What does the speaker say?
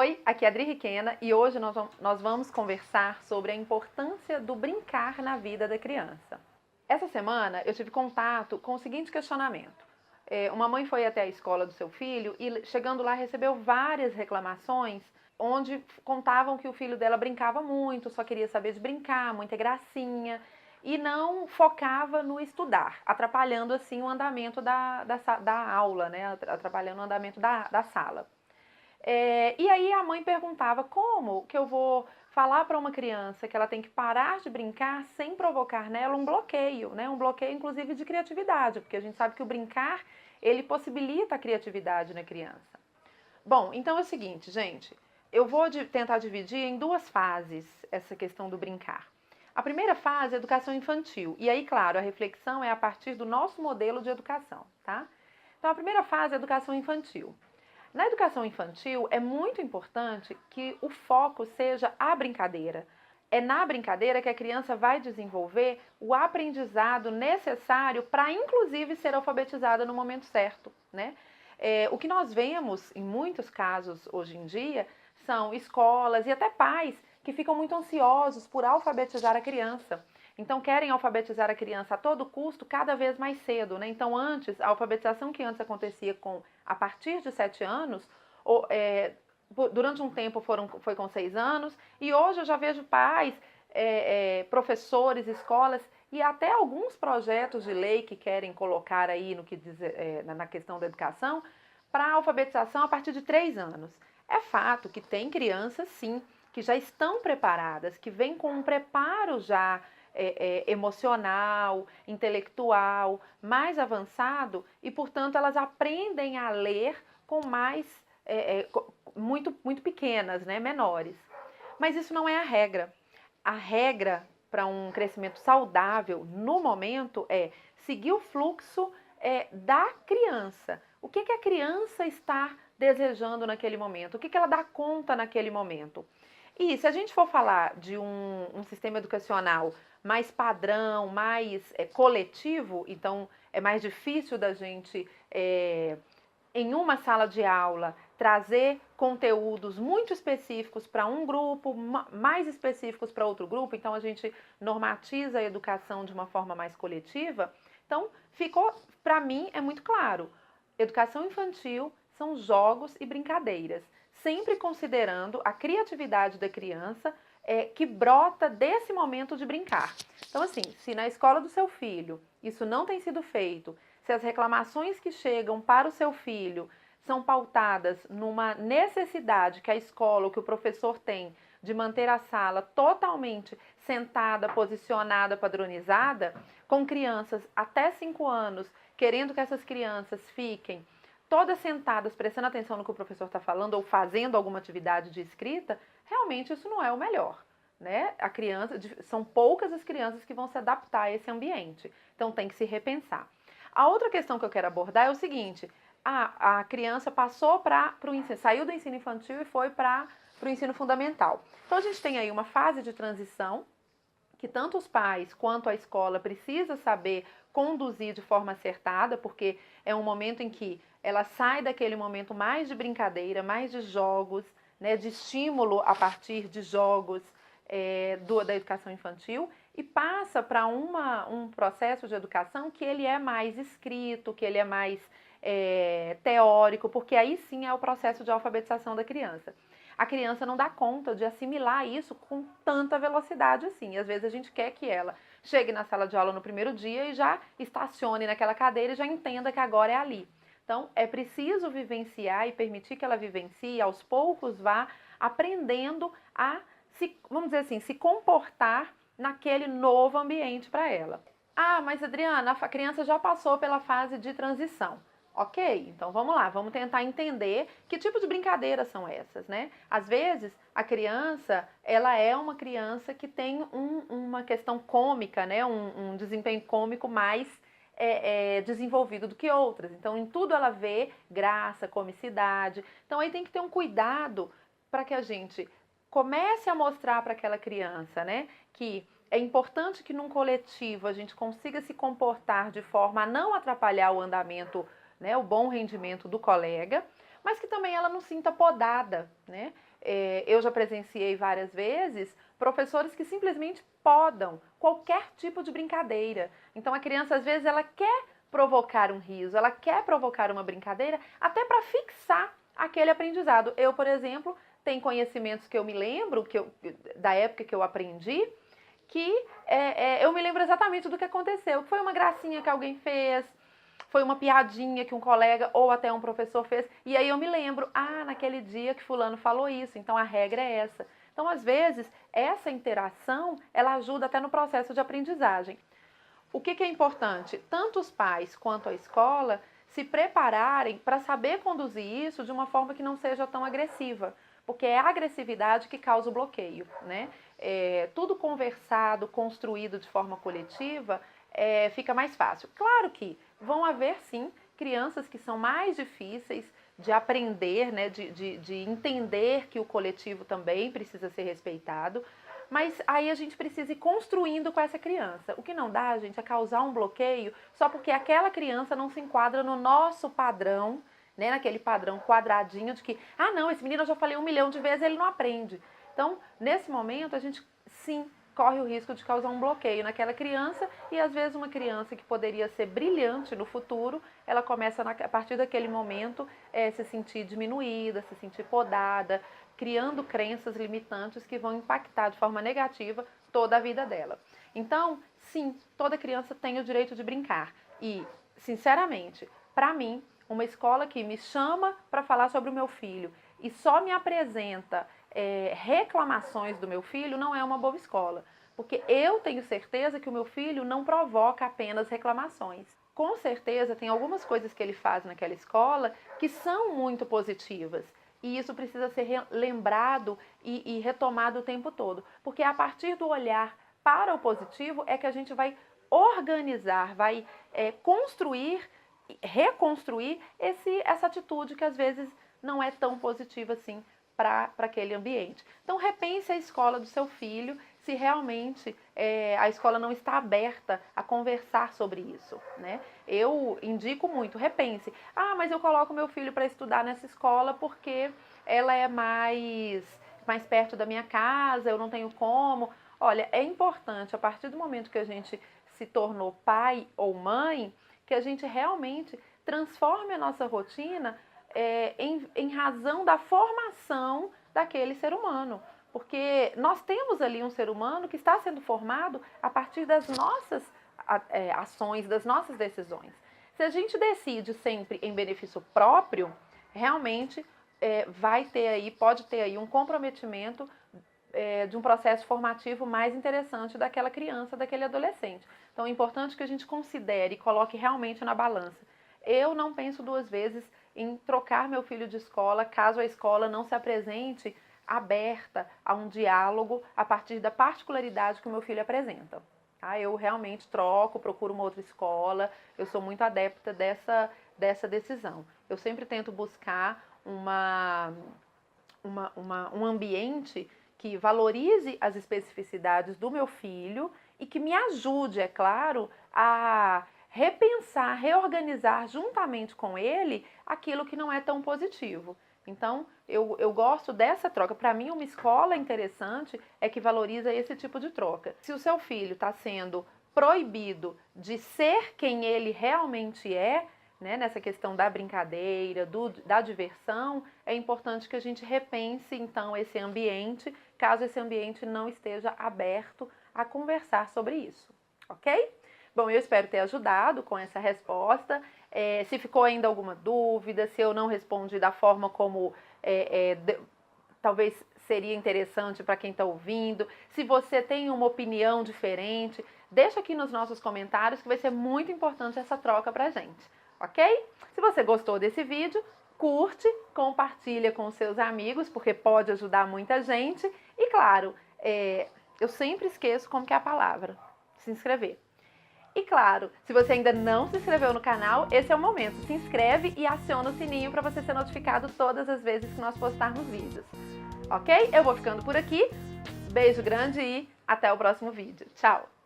Oi, aqui é a Adri Riquena e hoje nós vamos conversar sobre a importância do brincar na vida da criança. Essa semana eu tive contato com o seguinte questionamento. Uma mãe foi até a escola do seu filho e chegando lá recebeu várias reclamações onde contavam que o filho dela brincava muito, só queria saber de brincar, muita gracinha e não focava no estudar, atrapalhando assim o andamento da aula, né? Atrapalhando o andamento da sala. E aí a mãe perguntava como que eu vou falar para uma criança que ela tem que parar de brincar sem provocar nela um bloqueio, né? Um bloqueio inclusive de criatividade, porque a gente sabe que o brincar, ele possibilita a criatividade na criança. Bom, então é o seguinte, gente, eu vou tentar dividir em duas fases essa questão do brincar. A primeira fase é a educação infantil, e aí, claro, a reflexão é a partir do nosso modelo de educação, tá? Então, a primeira fase é a educação infantil. Na educação infantil, é muito importante que o foco seja a brincadeira. É na brincadeira que a criança vai desenvolver o aprendizado necessário para, inclusive, ser alfabetizada no momento certo, né? O que nós vemos em muitos casos hoje em dia são escolas e até pais que ficam muito ansiosos por alfabetizar a criança. Então, querem alfabetizar a criança a todo custo, cada vez mais cedo, né? Então, antes, a alfabetização que antes acontecia a partir de 7 anos, durante um tempo foi com 6 anos, e hoje eu já vejo pais, professores, escolas, e até alguns projetos de lei que querem colocar aí no que diz, na questão da educação, para alfabetização a partir de 3 anos. É fato que tem crianças, sim, que já estão preparadas, que vêm com um preparo já emocional, intelectual, mais avançado e, portanto, elas aprendem a ler com muito pequenas, né, menores. Mas isso não é a regra. A regra para um crescimento saudável no momento é seguir o fluxo da criança. O que a criança está desejando naquele momento? O que ela dá conta naquele momento? E se a gente for falar de um sistema educacional mais padrão, mais coletivo, então é mais difícil da gente, em uma sala de aula, trazer conteúdos muito específicos para um grupo, mais específicos para outro grupo, então a gente normatiza a educação de uma forma mais coletiva. Então, para mim, é muito claro, educação infantil são jogos e brincadeiras, sempre considerando a criatividade da criança que brota desse momento de brincar. Então, assim, se na escola do seu filho isso não tem sido feito, se as reclamações que chegam para o seu filho são pautadas numa necessidade que a escola ou que o professor tem de manter a sala totalmente sentada, posicionada, padronizada, com crianças até 5 anos, querendo que essas crianças fiquem todas sentadas, prestando atenção no que o professor está falando ou fazendo alguma atividade de escrita, realmente isso não é o melhor, né? São poucas as crianças que vão se adaptar a esse ambiente, então tem que se repensar. A outra questão que eu quero abordar é o seguinte: a criança passou saiu do ensino infantil e foi para o ensino fundamental. Então a gente tem aí uma fase de transição que tanto os pais quanto a escola precisa saber conduzir de forma acertada, porque é um momento em que ela sai daquele momento mais de brincadeira, mais de jogos, né, de estímulo a partir de jogos da educação infantil e passa para um processo de educação que ele é mais escrito, que ele é mais teórico, porque aí sim é o processo de alfabetização da criança. A criança não dá conta de assimilar isso com tanta velocidade assim. E às vezes a gente quer que ela chegue na sala de aula no primeiro dia e já estacione naquela cadeira e já entenda que agora é ali. Então, é preciso vivenciar e permitir que ela vivencie, aos poucos vá aprendendo a vamos dizer assim, se comportar naquele novo ambiente para ela. Ah, mas Adriana, a criança já passou pela fase de transição. Ok, então vamos lá, vamos tentar entender que tipo de brincadeiras são essas, né? Às vezes, a criança, ela é uma criança que tem uma questão cômica, né? Um desempenho cômico mais desenvolvido do que outras. Então, em tudo ela vê graça, comicidade. Então, aí tem que ter um cuidado para que a gente comece a mostrar para aquela criança, né, que é importante que num coletivo a gente consiga se comportar de forma a não atrapalhar o andamento, né, o bom rendimento do colega, mas que também ela não sinta podada, né? Eu já presenciei várias vezes professores que simplesmente podam qualquer tipo de brincadeira. Então a criança às vezes ela quer provocar um riso, ela quer provocar uma brincadeira até para fixar aquele aprendizado. Eu, por exemplo, tenho conhecimentos que eu me lembro, da época que eu aprendi, que eu me lembro exatamente do que aconteceu. Foi uma gracinha que alguém fez, foi uma piadinha que um colega ou até um professor fez, e aí eu me lembro, naquele dia que fulano falou isso, então a regra é essa. Então, às vezes, essa interação, ela ajuda até no processo de aprendizagem. O que é importante? Tanto os pais quanto a escola se prepararem para saber conduzir isso de uma forma que não seja tão agressiva, porque é a agressividade que causa o bloqueio, né? Tudo conversado, construído de forma coletiva, fica mais fácil. Claro que vão haver, sim, crianças que são mais difíceis de aprender, né, de entender que o coletivo também precisa ser respeitado, mas aí a gente precisa ir construindo com essa criança. O que não dá, gente, é causar um bloqueio só porque aquela criança não se enquadra no nosso padrão, né, naquele padrão quadradinho de que, não, esse menino eu já falei 1 milhão de vezes, ele não aprende. Então, nesse momento, a gente, sim, corre o risco de causar um bloqueio naquela criança e, às vezes, uma criança que poderia ser brilhante no futuro, ela começa, a partir daquele momento, se sentir diminuída, se sentir podada, criando crenças limitantes que vão impactar de forma negativa toda a vida dela. Então, sim, toda criança tem o direito de brincar. E, sinceramente, para mim, uma escola que me chama para falar sobre o meu filho e só me apresenta reclamações do meu filho não é uma boa escola. Porque eu tenho certeza que o meu filho não provoca apenas reclamações. Com certeza tem algumas coisas que ele faz naquela escola que são muito positivas. E isso precisa ser lembrado e retomado o tempo todo. Porque a partir do olhar para o positivo é que a gente vai organizar, vai construir, reconstruir essa atitude que às vezes não é tão positiva assim para aquele ambiente. Então repense a escola do seu filho, se realmente a escola não está aberta a conversar sobre isso, né? Eu indico muito, repense. Mas eu coloco meu filho para estudar nessa escola porque ela é mais perto da minha casa, eu não tenho como. Olha, é importante, a partir do momento que a gente se tornou pai ou mãe, que a gente realmente transforme a nossa rotina em razão da formação daquele ser humano. Porque nós temos ali um ser humano que está sendo formado a partir das nossas ações, das nossas decisões. Se a gente decide sempre em benefício próprio, realmente pode ter aí um comprometimento de um processo formativo mais interessante daquela criança, daquele adolescente. Então é importante que a gente considere e coloque realmente na balança. Eu não penso 2 vezes em trocar meu filho de escola caso a escola não se apresente aberta a um diálogo a partir da particularidade que o meu filho apresenta. Eu realmente procuro uma outra escola, eu sou muito adepta dessa decisão. Eu sempre tento buscar um ambiente que valorize as especificidades do meu filho e que me ajude, é claro, a repensar, reorganizar juntamente com ele aquilo que não é tão positivo. Então, eu gosto dessa troca. Para mim, uma escola interessante é que valoriza esse tipo de troca. Se o seu filho está sendo proibido de ser quem ele realmente é, né, nessa questão da brincadeira, da diversão, é importante que a gente repense, então, esse ambiente, caso esse ambiente não esteja aberto a conversar sobre isso, ok? Bom, eu espero ter ajudado com essa resposta. Se ficou ainda alguma dúvida, se eu não respondi da forma como talvez seria interessante para quem está ouvindo, se você tem uma opinião diferente, deixa aqui nos nossos comentários que vai ser muito importante essa troca para a gente, ok? Se você gostou desse vídeo, curte, compartilha com os seus amigos, porque pode ajudar muita gente. E claro, eu sempre esqueço como que é a palavra, se inscrever. E claro, se você ainda não se inscreveu no canal, esse é o momento. Se inscreve e aciona o sininho para você ser notificado todas as vezes que nós postarmos vídeos. Ok? Eu vou ficando por aqui. Beijo grande e até o próximo vídeo. Tchau!